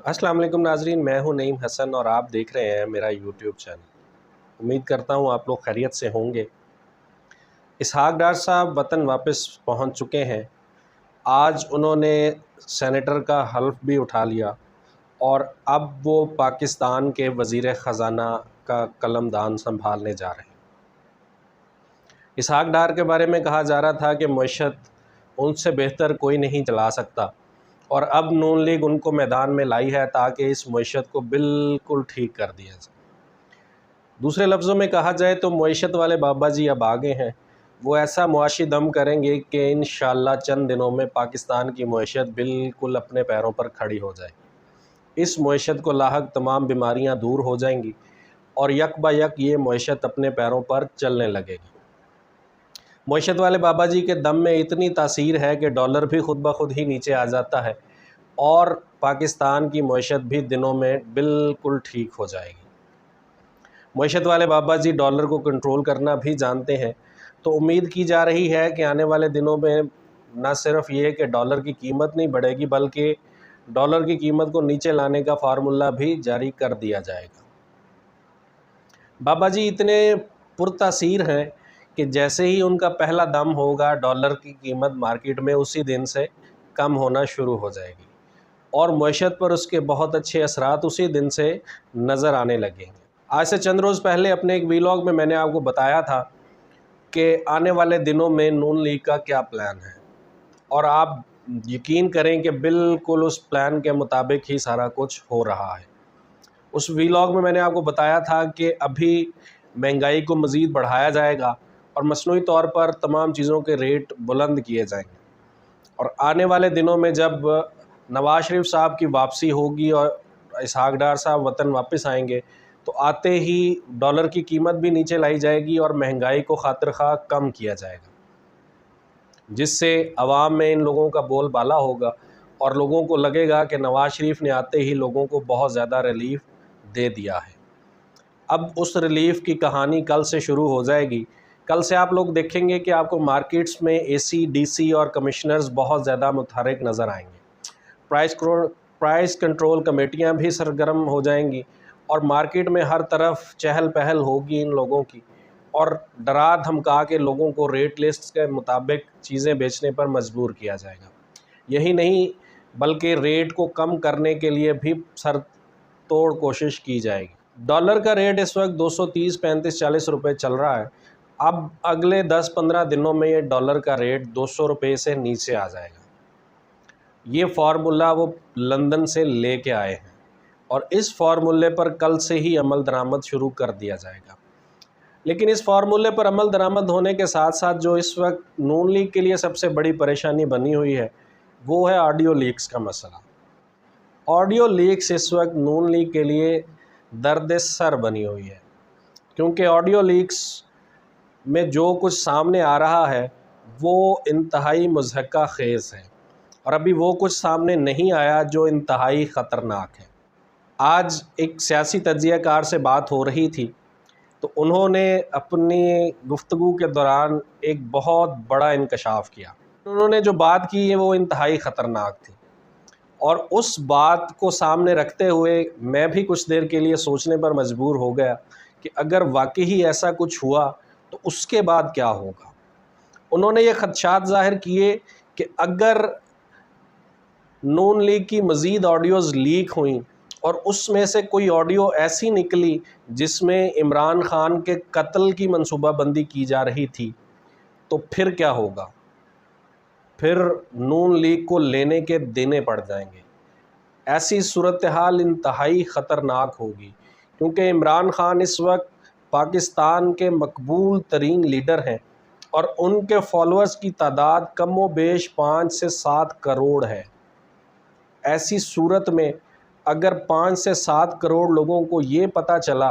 अस्सलाम वालेकुम नाजरीन, मैं हूं नईम हसन और आप देख रहे हैं मेरा यूट्यूब चैनल। उम्मीद करता हूं आप लोग खैरियत से होंगे। इसहाक डार साहब वतन वापस पहुंच चुके हैं। आज उन्होंने सेनेटर का हल्फ भी उठा लिया और अब वो पाकिस्तान के वज़ीर ख़जाना का कलमदान संभालने जा रहे हैं। इसहाक डार के बारे में कहा जा रहा था कि मईशत उनसे बेहतर कोई नहीं चला सकता, और अब नून लीग उनको मैदान में लाई है ताकि इस मईशत को बिल्कुल ठीक कर दिया जाए। दूसरे लफ्ज़ों में कहा जाए तो मईशत वाले बाबा जी अब आगे हैं। वो ऐसा मुआशी दम करेंगे कि इंशाअल्लाह चंद दिनों में पाकिस्तान की मईशत बिल्कुल अपने पैरों पर खड़ी हो जाए। इस मईशत को लाहक तमाम बीमारियां दूर हो जाएंगी और यक ब यक ये मईशत अपने पैरों पर चलने लगेगी। मईशत वाले बाबा जी के दम में इतनी तासीर है कि डॉलर भी खुद ब खुद ही नीचे आ जाता है और पाकिस्तान की मईशत भी दिनों में बिल्कुल ठीक हो जाएगी। मईशत वाले बाबा जी डॉलर को कंट्रोल करना भी जानते हैं, तो उम्मीद की जा रही है कि आने वाले दिनों में न सिर्फ ये कि डॉलर की कीमत नहीं बढ़ेगी, बल्कि डॉलर की कीमत को नीचे लाने का फार्मूला भी जारी कर दिया जाएगा। बाबा जी इतने पुरतासीर हैं कि जैसे ही उनका पहला दम होगा, डॉलर की कीमत मार्केट में उसी दिन से कम होना शुरू हो जाएगी और मईशत पर उसके बहुत अच्छे असरात उसी दिन से नज़र आने लगेंगे। आज से चंद रोज़ पहले अपने एक वीलॉग में मैंने आपको बताया था कि आने वाले दिनों में नून लीग का क्या प्लान है, और आप यकीन करें कि बिल्कुल उस प्लान के मुताबिक ही सारा कुछ हो रहा है। उस वीलॉग में मैंने आपको बताया था कि अभी महंगाई को मज़ीद बढ़ाया जाएगा और मसनूई तौर पर तमाम चीज़ों के रेट बुलंद किए जाएंगे, और आने वाले दिनों में जब नवाज शरीफ साहब की वापसी होगी और इसहाक डार साहब वतन वापस आएंगे, तो आते ही डॉलर की कीमत भी नीचे लाई जाएगी और महंगाई को खातिर खा कम किया जाएगा, जिससे अवाम में इन लोगों का बोलबाला होगा और लोगों को लगेगा कि नवाज शरीफ ने आते ही लोगों को बहुत ज़्यादा रिलीफ दे दिया है। अब उस रिलीफ की कहानी कल से शुरू हो जाएगी। कल से आप लोग देखेंगे कि आपको मार्केट्स में एसी, डीसी और कमिश्नर्स बहुत ज़्यादा मुतहरिक नज़र आएंगे। प्राइस कंट्रोल कमेटियां भी सरगर्म हो जाएंगी और मार्केट में हर तरफ चहल पहल होगी इन लोगों की, और डरा धमका के लोगों को रेट लिस्ट के मुताबिक चीज़ें बेचने पर मजबूर किया जाएगा। यही नहीं बल्कि रेट को कम करने के लिए भी सर तोड़ कोशिश की जाएगी। डॉलर का रेट इस वक्त 230, 35, 40 रुपये चल रहा है। अब अगले 10-15 दिनों में ये डॉलर का रेट 200 रुपये से नीचे आ जाएगा। ये फार्मूला वो लंदन से लेके आए हैं और इस फार्मूले पर कल से ही अमल दरामद शुरू कर दिया जाएगा। लेकिन इस फार्मूले पर अमल दरामद होने के साथ साथ जो इस वक्त नून लीग के लिए सबसे बड़ी परेशानी बनी हुई है, वो है ऑडियो लीक्स का मसला। ऑडियो लीक्स इस वक्त नून लीग के लिए दर्द सर बनी हुई है, क्योंकि ऑडियो लीक्स में जो कुछ सामने आ रहा है वो इंतहाई मुज़हका ख़ेज़ है, और अभी वो कुछ सामने नहीं आया जो इंतहाई ख़तरनाक है। आज एक सियासी तज्ज़ियाकार से बात हो रही थी, तो उन्होंने अपनी गुफ्तगू के दौरान एक बहुत बड़ा इंकशाफ किया। उन्होंने जो बात की है वो इंतहाई ख़तरनाक थी, और उस बात को सामने रखते हुए मैं भी कुछ देर के लिए सोचने पर मजबूर हो गया कि अगर वाकई ही ऐसा कुछ हुआ तो उसके बाद क्या होगा। उन्होंने ये खदशात ज़ाहिर किए कि अगर नून लीग की मज़ीद ऑडियोज़ लीक हुई और उसमें से कोई ऑडियो ऐसी निकली जिसमें इमरान ख़ान के कत्ल की मनसूबाबंदी की जा रही थी, तो फिर क्या होगा। फिर नून लीग को लेने के देने पड़ जाएंगे। ऐसी सूरत हाल इंतहाई ख़तरनाक होगी, क्योंकि इमरान ख़ान इस वक्त पाकिस्तान के मकबूल तरीन लीडर हैं और उनके फॉलोअर्स की तादाद कम व बेश 5 से 7 करोड़ है। ऐसी सूरत में अगर 5 से 7 करोड़ लोगों को ये पता चला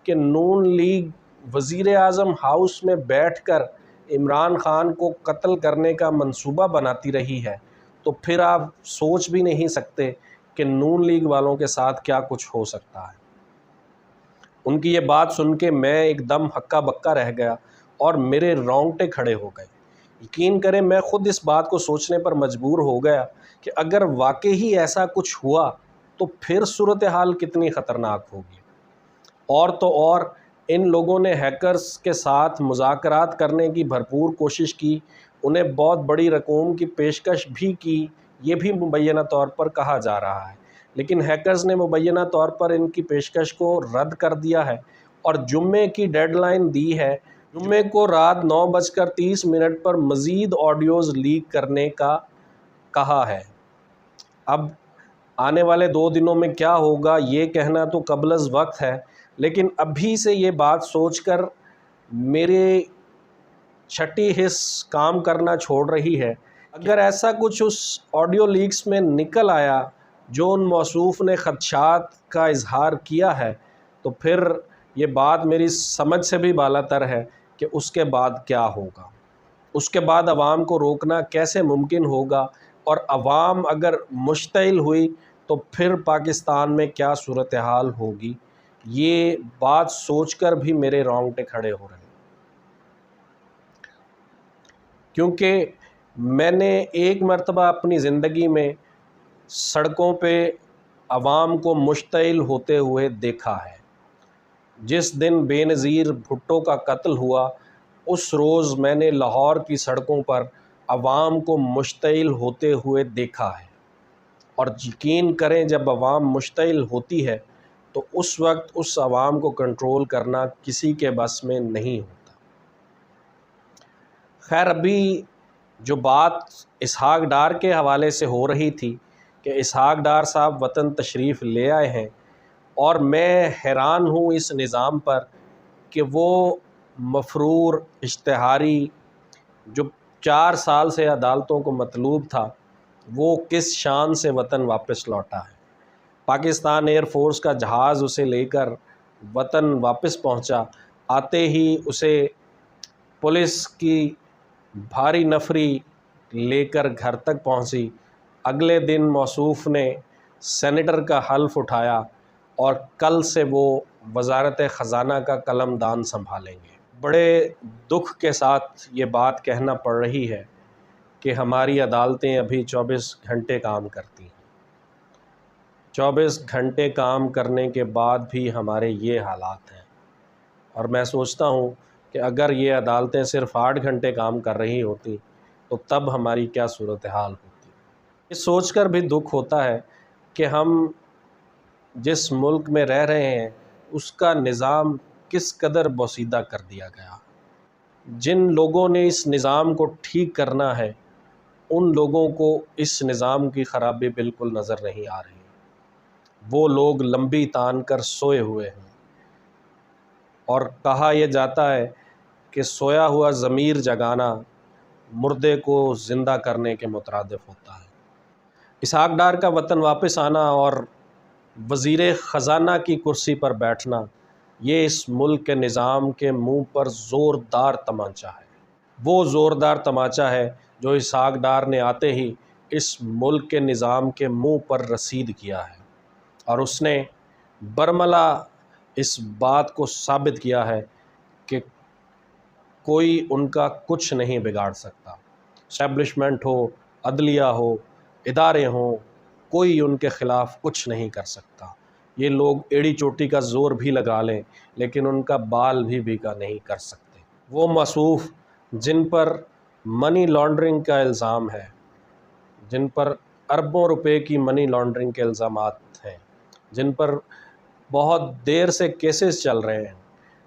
कि नून लीग वज़ीर आज़म हाउस में बैठकर इमरान ख़ान को कत्ल करने का मंसूबा बनाती रही है, तो फिर आप सोच भी नहीं सकते कि नून लीग वालों के साथ क्या कुछ हो सकता है। उनकी ये बात सुन के मैं एकदम हक्का बक्का रह गया और मेरे रोंगटे खड़े हो गए। यकीन करें, मैं ख़ुद इस बात को सोचने पर मजबूर हो गया कि अगर वाकई ही ऐसा कुछ हुआ تو پھر صورتحال کتنی خطرناک ہوگی۔ اور تو اور ان لوگوں نے ہیکرز کے ساتھ مذاکرات کرنے کی بھرپور کوشش کی، انہیں بہت بڑی رقوم کی پیشکش بھی کی، یہ بھی مبینہ طور پر کہا جا رہا ہے، لیکن ہیکرز نے مبینہ طور پر ان کی پیشکش کو رد کر دیا ہے اور جمعے کی ڈیڈ لائن دی ہے۔ جمعے کو رات 9:30 پر مزید آڈیوز لیک کرنے کا کہا ہے۔ اب آنے والے 2 دنوں میں کیا ہوگا یہ کہنا تو قبل از وقت ہے، لیکن ابھی سے یہ بات سوچ کر میرے چھٹی حص کام کرنا چھوڑ رہی ہے۔ اگر ایسا کچھ اس آڈیو لیکس میں نکل آیا جو ان موصوف نے خدشات کا اظہار کیا ہے، تو پھر یہ بات میری سمجھ سے بھی بالاتر ہے کہ اس کے بعد کیا ہوگا، اس کے بعد عوام کو روکنا کیسے ممکن ہوگا، اور عوام اگر مشتعل ہوئی تو پھر پاکستان میں کیا صورتحال ہوگی۔ یہ بات سوچ کر بھی میرے رونگٹے کھڑے ہو رہے ہیں، کیونکہ میں نے ایک مرتبہ اپنی زندگی میں سڑکوں پہ عوام کو مشتعل ہوتے ہوئے دیکھا ہے۔ جس دن بے نظیر بھٹو کا قتل ہوا، اس روز میں نے لاہور کی سڑکوں پر عوام کو مشتعل ہوتے ہوئے دیکھا ہے، اور یقین کریں جب عوام مشتعل ہوتی ہے تو اس وقت اس عوام کو کنٹرول کرنا کسی کے بس میں نہیں ہوتا۔ خیر، ابھی جو بات اسحاق ڈار کے حوالے سے ہو رہی تھی کہ اسحاق ڈار صاحب وطن تشریف لے آئے ہیں، اور میں حیران ہوں اس نظام پر کہ وہ مفرور اشتہاری جو 4 سال سے عدالتوں کو مطلوب تھا، وہ کس شان سے وطن واپس لوٹا ہے۔ پاکستان ایئر فورس کا جہاز اسے لے کر وطن واپس پہنچا، آتے ہی اسے پولیس کی بھاری نفری لے کر گھر تک پہنچی۔ اگلے دن موصوف نے سینیٹر کا حلف اٹھایا اور کل سے وہ وزارت خزانہ کا قلم دان سنبھالیں گے۔ بڑے دکھ کے ساتھ یہ بات کہنا پڑ رہی ہے کہ ہماری عدالتیں ابھی 24 گھنٹے کام کرتی ہیں، 24 گھنٹے کام کرنے کے بعد بھی ہمارے یہ حالات ہیں، اور میں سوچتا ہوں کہ اگر یہ عدالتیں صرف 8 گھنٹے کام کر رہی ہوتی تو تب ہماری کیا صورتحال ہوتی۔ یہ سوچ کر بھی دکھ ہوتا ہے کہ ہم جس ملک میں رہ رہے ہیں اس کا نظام کس قدر بوسیدہ کر دیا گیا۔ جن لوگوں نے اس نظام کو ٹھیک کرنا ہے ان لوگوں کو اس نظام کی خرابی بالکل نظر نہیں آ رہی۔ وہ لوگ لمبی تان کر سوئے ہوئے ہیں، اور کہا یہ جاتا ہے کہ سویا ہوا ضمیر جگانا مردے کو زندہ کرنے کے مترادف ہوتا ہے۔ اسحاق ڈار کا وطن واپس آنا اور وزیر خزانہ کی کرسی پر بیٹھنا، یہ اس ملک کے نظام کے منہ پر زوردار تمانچہ ہے۔ وہ زوردار تمانچہ ہے جو اسحاق ڈار نے آتے ہی اس ملک کے نظام کے منہ پر رسید کیا ہے، اور اس نے برملا اس بات کو ثابت کیا ہے کہ کوئی ان کا کچھ نہیں بگاڑ سکتا۔ اسٹیبلشمنٹ ہو، عدلیہ ہو، ادارے ہوں، کوئی ان کے خلاف کچھ نہیں کر سکتا۔ یہ لوگ ایڑی چوٹی کا زور بھی لگا لیں لیکن ان کا بال بھی بھیگا نہیں کر سکتے۔ وہ موصوف جن پر منی لانڈرنگ کا الزام ہے، جن پر اربوں روپے کی منی لانڈرنگ کے الزامات ہیں، جن پر بہت دیر سے کیسز چل رہے ہیں،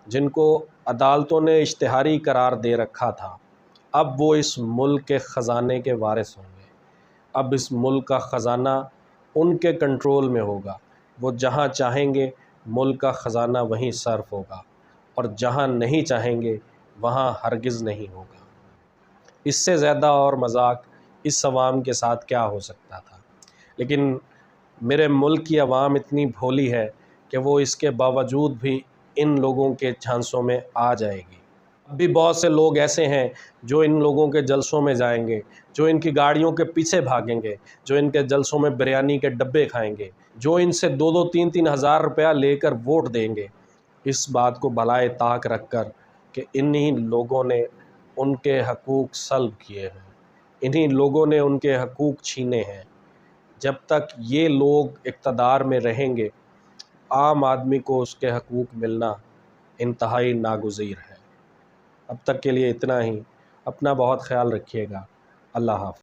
جن کو عدالتوں نے اشتہاری قرار دے رکھا تھا، اب وہ اس ملک کے خزانے کے وارث ہوں گے۔ اب اس ملک کا خزانہ ان کے کنٹرول میں ہوگا۔ وہ جہاں چاہیں گے ملک کا خزانہ وہیں صرف ہوگا، اور جہاں نہیں چاہیں گے وہاں ہرگز نہیں ہوگا۔ اس سے زیادہ اور مذاق اس عوام کے ساتھ کیا ہو سکتا تھا؟ لیکن میرے ملک کی عوام اتنی بھولی ہے کہ وہ اس کے باوجود بھی ان لوگوں کے جھانسوں میں آ جائے گی۔ اب بھی بہت سے لوگ ایسے ہیں جو ان لوگوں کے جلسوں میں جائیں گے، جو ان کی گاڑیوں کے پیچھے بھاگیں گے، جو ان کے جلسوں میں بریانی کے ڈبے کھائیں گے، جو ان سے 2-2 3-3 ہزار روپیہ لے کر ووٹ دیں گے، اس بات کو بالائے طاق رکھ کر کہ انہی لوگوں نے ان کے حقوق سلب کیے ہیں، انہی لوگوں نے ان کے حقوق چھینے ہیں۔ جب تک یہ لوگ اقتدار میں رہیں گے عام آدمی کو اس کے حقوق ملنا انتہائی ناگزیر ہے۔ اب تک کے لیے اتنا ہی، اپنا بہت خیال رکھیے گا، اللہ حافظ۔